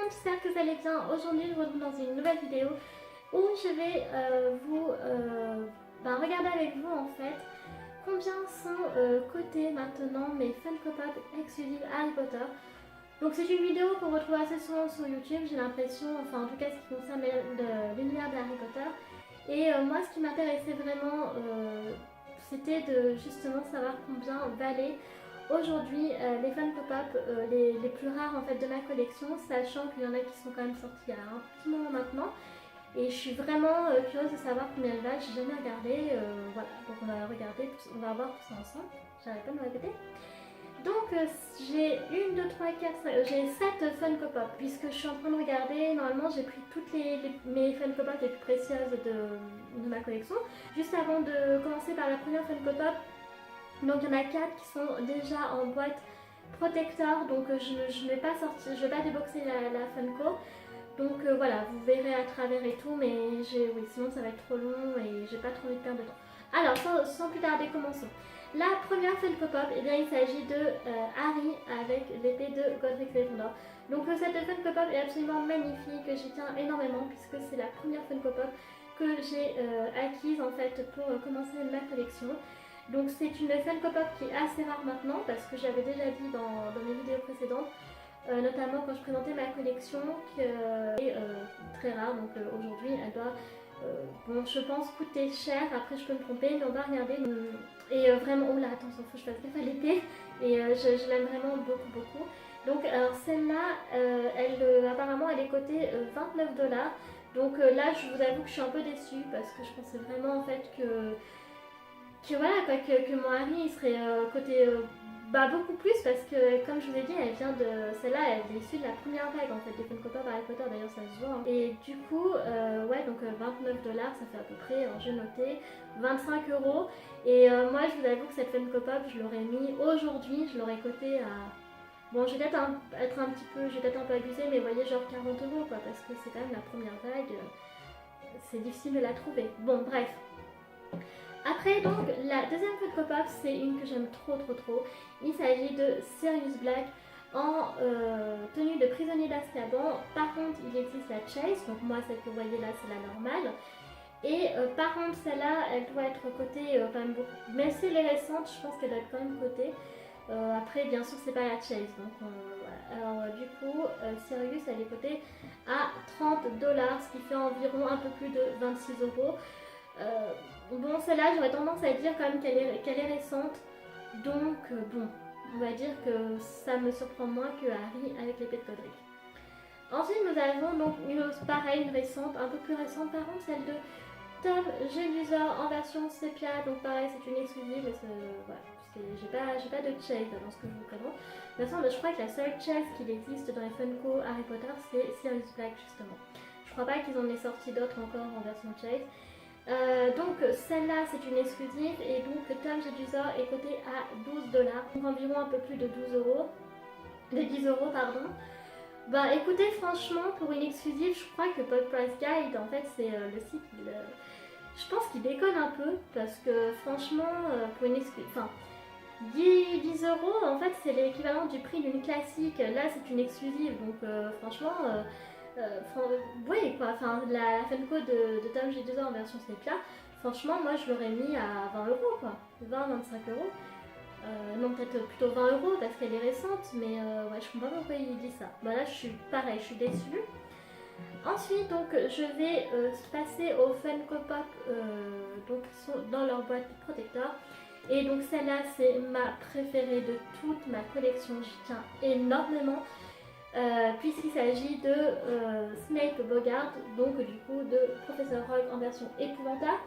monde, j'espère que vous allez bien. Aujourd'hui je vous retrouve dans une nouvelle vidéo où je vais regarder avec vous en fait combien sont cotés maintenant mes Funko Pop exclusives Harry Potter. Donc c'est une vidéo qu'on retrouve assez souvent sur YouTube, j'ai l'impression, enfin en tout cas ce qui concerne l'univers de Harry Potter. Et moi ce qui m'intéressait vraiment c'était de justement savoir combien valaient aujourd'hui les Funko Pop les plus rares en fait de ma collection, sachant qu'il y en a qui sont quand même sortis il y a un petit moment maintenant. Et je suis vraiment curieuse de savoir combien elles valent, j'ai jamais regardé, voilà, donc on va regarder, on va voir tout ça ensemble, j'arrête pas de me répéter. Donc j'ai 1, 2, 3, 4, 5, j'ai 7 Funko Pop, puisque je suis en train de regarder, normalement j'ai pris toutes mes Funko Pop les plus précieuses de ma collection. Juste avant de commencer par la première Funko Pop, donc il y en a 4 qui sont déjà en boîte protecteur, donc je ne vais pas sortir, je vais pas déboxer la Funko. Donc voilà, vous verrez à travers et tout, mais oui, sinon ça va être trop long et j'ai pas trop envie de perdre de temps. Alors sans plus tarder, commençons. La première Funko Pop, eh bien, il s'agit de Harry avec l'épée de Godric Gryffondor. Donc cette Funko Pop est absolument magnifique, j'y tiens énormément puisque c'est la première Funko Pop que j'ai acquise en fait pour commencer ma collection. Donc c'est une Funko Pop qui est assez rare maintenant parce que j'avais déjà dit dans mes vidéos précédentes, notamment quand je présentais ma collection, qui est très rare, donc aujourd'hui elle doit, bon je pense coûter cher, après je peux me tromper, mais on va regarder. Et vraiment, oh là attention, faut que je fasse gaffe à l'épée, et je l'aime vraiment beaucoup beaucoup. Donc alors celle-là, apparemment elle est cotée 29 $. Donc là je vous avoue que je suis un peu déçue parce que je pensais vraiment en fait que voilà quoi, que mon Harry il serait coté beaucoup plus, parce que comme je vous ai dit, elle vient de celle-là, elle est issue de la première vague en fait des Funko Pop Harry Potter, d'ailleurs ça se voit, hein. Et du coup ouais, donc 29 $, ça fait à peu près, alors j'ai noté 25 €. Et moi je vous avoue que cette Funko Pop je l'aurais mis aujourd'hui, je l'aurais coté à, bon je vais peut-être être un petit peu, je vais peut-être un peu abuser, mais vous voyez genre 40 € quoi, parce que c'est quand même la première vague, c'est difficile de la trouver. Bon bref. Après donc la deuxième Funko Pop, c'est une que j'aime trop. Il s'agit de Sirius Black en tenue de prisonnier d'Azkaban. Par contre il existe la Chase, donc moi celle que vous voyez là c'est la normale. Et par contre celle-là elle doit être cotée quand même beaucoup, mais c'est les récentes, je pense qu'elle doit être quand même cotée. Après bien sûr c'est pas la Chase, donc voilà. Alors du coup Sirius elle est cotée à 30 $, ce qui fait environ un peu plus de 26 €. Bon, celle-là, j'aurais tendance à dire quand même qu'elle est récente, donc bon, on va dire que ça me surprend moins que Harry avec l'épée de Godric. Ensuite, nous avons donc une récente, un peu plus récente par contre, celle de Tom Jedusor en version sépia, donc pareil, c'est une exclusive, voilà, j'ai pas de chase dans ce que je vous présente. De toute façon, je crois que la seule chase qu'il existe dans les Funko Harry Potter, c'est Sirius Black justement. Je crois pas qu'ils en aient sorti d'autres encore en version chase. Donc celle-là c'est une exclusive, et donc Tom Jedusor est coté à 12 $, donc environ un peu plus de 10 € pardon. Bah écoutez, franchement pour une exclusive, je crois que Pop Price Guide en fait c'est le site, je pense qu'il déconne un peu, parce que franchement pour une exclusive, enfin 10 € en fait c'est l'équivalent du prix d'une classique, là c'est une exclusive, donc franchement oui quoi, enfin la Funko de Tom Jedusor en version sépia, franchement moi je l'aurais mis à 20 € quoi, 20-25 €. Non, peut-être plutôt 20 € parce qu'elle est récente, mais ouais, je comprends pas pourquoi il dit ça. Bah là je suis pareil, je suis déçue. Ensuite donc je vais passer aux Funko Pop donc qui sont dans leur boîte protecteur. Et donc celle-là c'est ma préférée de toute ma collection, j'y tiens énormément. Puisqu'il s'agit de Snape Bogart, donc du coup de Professeur Rogue en version épouvantable.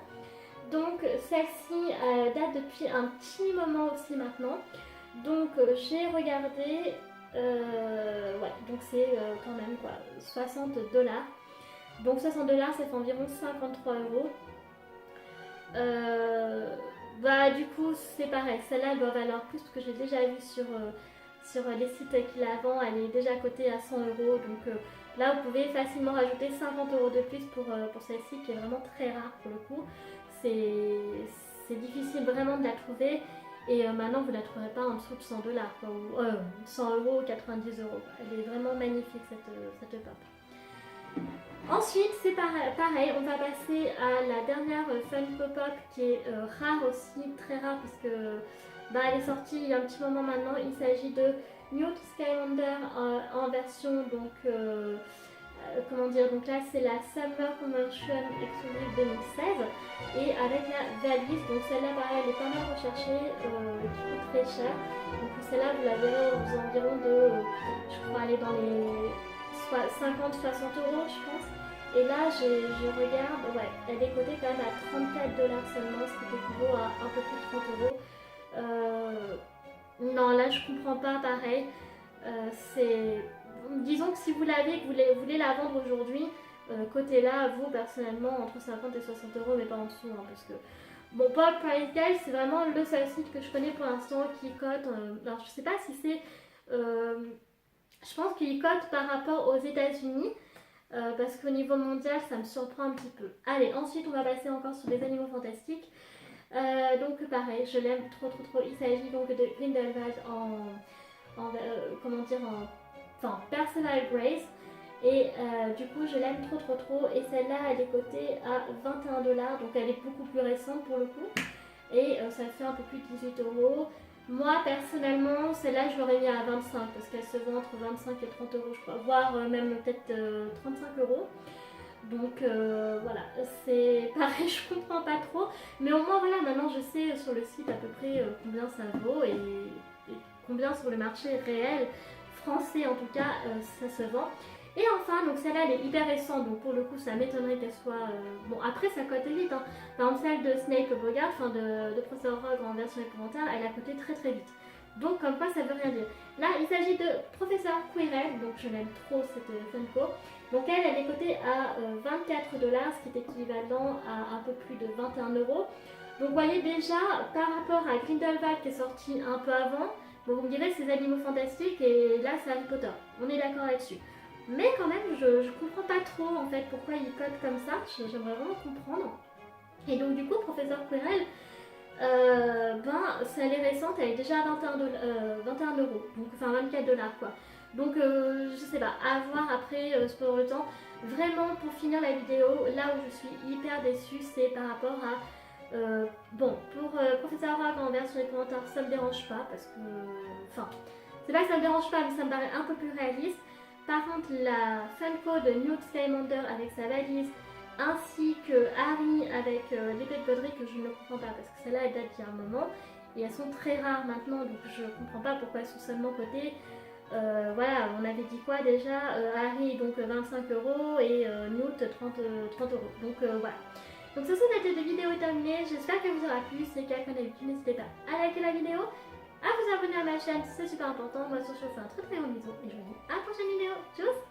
Donc celle-ci date depuis un petit moment aussi maintenant. Donc j'ai regardé, ouais, donc c'est quand même quoi, 60 $. Donc 60 $, ça fait environ 53 €. Bah du coup c'est pareil, celle-là doit valoir plus parce que j'ai déjà vu sur les sites qui la vendent, elle est déjà cotée à 100 €. Donc là vous pouvez facilement rajouter 50 € de plus pour celle-ci qui est vraiment très rare pour le coup. C'est difficile vraiment de la trouver. Et maintenant vous la trouverez pas en dessous de 100 dollars, ou 100 euros, 90 euros. Elle est vraiment magnifique cette pop. Ensuite, c'est pareil, on va passer à la dernière Funko Pop qui est rare aussi, très rare puisque elle est sortie il y a un petit moment maintenant. Il s'agit de Newt Scamander en version donc comment dire, donc là c'est la Summer Convention Exclusive 2016 et avec la valise, donc celle-là pareil elle est pas mal recherchée, qui coûte très cher, donc celle-là vous la verrez aux environs de, je crois aller dans les 50-60 euros je pense. Et là je regarde, ouais, elle est cotée quand même à 34 dollars seulement, ce qui équivaut à un peu plus de 30 euros. Non, là je comprends pas pareil. Disons que si vous l'avez, que vous voulez la vendre aujourd'hui, cotez-la, vous personnellement, entre 50 et 60 euros, mais pas en dessous, hein, parce que bon, Pop Price Guide, c'est vraiment le seul site que je connais pour l'instant qui cote. Alors je sais pas si c'est. Je pense qu'il cote par rapport aux États-Unis. Parce qu'au niveau mondial, ça me surprend un petit peu. Allez, ensuite, on va passer encore sur les animaux fantastiques. Donc, pareil, je l'aime trop. Il s'agit donc de Grindelwald comment dire, enfin, Personal Grace. Et du coup, je l'aime trop. Et celle-là, elle est cotée à 21 dollars. Donc, elle est beaucoup plus récente pour le coup. Et ça fait un peu plus de 18 euros. Moi personnellement, celle-là je l'aurais mis à 25 parce qu'elle se vend entre 25 et 30 euros, je crois, voire même peut-être 35 euros. Donc voilà, c'est pareil, je comprends pas trop. Mais au moins, voilà, maintenant je sais sur le site à peu près combien ça vaut et combien sur le marché réel, français en tout cas, ça se vend. Et enfin, donc celle-là elle est hyper récente, donc pour le coup ça m'étonnerait qu'elle soit... Bon après ça cote vite, hein. Par exemple celle de Snape Bogart, enfin de Professeur Rogue en version épouvantaire, elle a coté très vite. Donc comme quoi ça veut rien dire. Là il s'agit de Professeur Quirrell, donc je l'aime trop cette Funko. Donc elle est cotée à 24 dollars, ce qui est équivalent à un peu plus de 21 euros. Donc vous voyez déjà par rapport à Grindelwald qui est sorti un peu avant, bon, vous me direz c'est des animaux fantastiques et là c'est Harry Potter, on est d'accord là-dessus. Mais quand même, je comprends pas trop en fait pourquoi il code comme ça, j'aimerais vraiment comprendre. Et donc du coup, Professeur Quirrell, elle est récente, elle est déjà à 21 euros, donc enfin 24 dollars quoi. Donc je sais pas, à voir après pour le temps. Vraiment pour finir la vidéo, là où je suis hyper déçue, c'est par rapport à... bon, pour Professeur Rogue en version épouvantaire, ça me dérange pas parce que... Enfin, c'est pas que ça me dérange pas, mais ça me paraît un peu plus réaliste. Par contre, la Funko de Newt Scamander avec sa valise, ainsi que Harry avec l'épée de Godric, que je ne comprends pas parce que celle-là elle date d'il y a un moment et elles sont très rares maintenant, donc je comprends pas pourquoi elles sont seulement cotées. Voilà, on avait dit quoi déjà, Harry donc 25 euros et Newt 30 euros. Donc voilà. Donc ce sont cette vidéo est terminée, j'espère qu'elle vous aura plu. Si c'est le cas, comme d'habitude, n'hésitez pas à liker la vidéo, à vous abonner à ma chaîne, c'est super important. Moi sur ce, je vous fais un très gros bisou et je vous dis à la prochaine vidéo. Tchuss!